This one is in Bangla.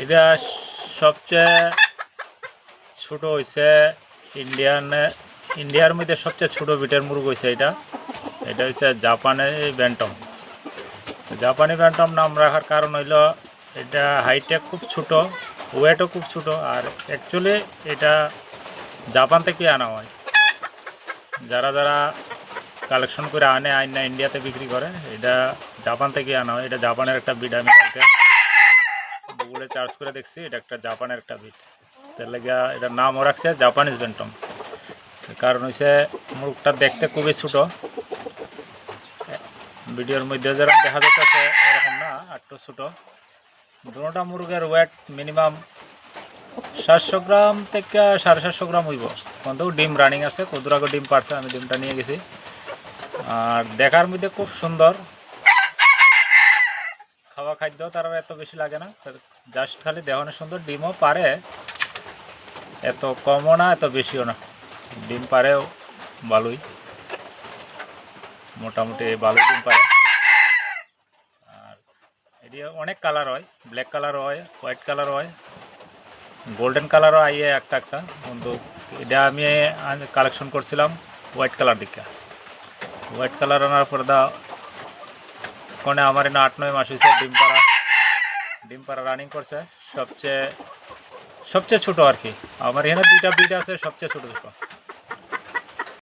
এটা সবচেয়ে ছোট হয়েছে ইন্ডিয়ার মধ্যে সবচেয়ে ছোট বিটের মুরগ হয়েছে এটা। এটা হচ্ছে জাপানি ব্যান্টম। জাপানি ব্যান্টম নাম রাখার কারণ হইল এটা হাইটটা খুব ছোট, ওয়েটও খুব ছোট, আর অ্যাকচুয়ালি এটা জাপান থেকে আনা হয়। যারা যারা কালেকশন করে আনে না ইন্ডিয়াতে বিক্রি করে, এটা জাপান থেকে আনা হয়। এটা জাপানের একটা বিট। আমি কালকে গুগলে সার্চ করে দেখছি, এটা একটা জাপানের একটা বিট। তার লেগে এটার নামও রাখছে জাপানিজ ব্যান্টম। কারণ হচ্ছে মুরগটা দেখতে খুবই ছোট, ভিডিওর মধ্যে যেরকম দেখা যাচ্ছে এরকম না, একটু ছোটো। দুটা মুরগের ওয়েট মিনিমাম 700 গ্রাম থেকে 750 গ্রাম হইব। কিন্তু ডিম রানিং আছে, কদুর আগে ডিম পারছে, আমি ডিমটা নিয়ে গেছি। আর দেখার মধ্যে খুব সুন্দর, খাওয়া খাদ্য তার এত বেশি লাগে না, জাস্ট খালি দেখানো সুন্দর। ডিমও পারে, এত কমও না এত বেশিও না, ডিম পারেও ভালোই, মোটামুটি ভালোই ডিম পারে। আর এটি অনেক কালার হয়, ব্ল্যাক কালার হয়, হোয়াইট কালার হয়, গোল্ডেন কালারও আইয়ে একটা একটা। কিন্তু এটা আমি কালেকশন করছিলাম হোয়াইট কালার দিকে। হোয়াইট কালার আনার পর কোনে আমার এনে 8-9 মাস হয়েছে ডিম পাড়া রানিং করছে। সবচেয়ে ছোট আর কি, আমার এখানে 2টা বিট আছে, সবচেয়ে ছোট ছোট।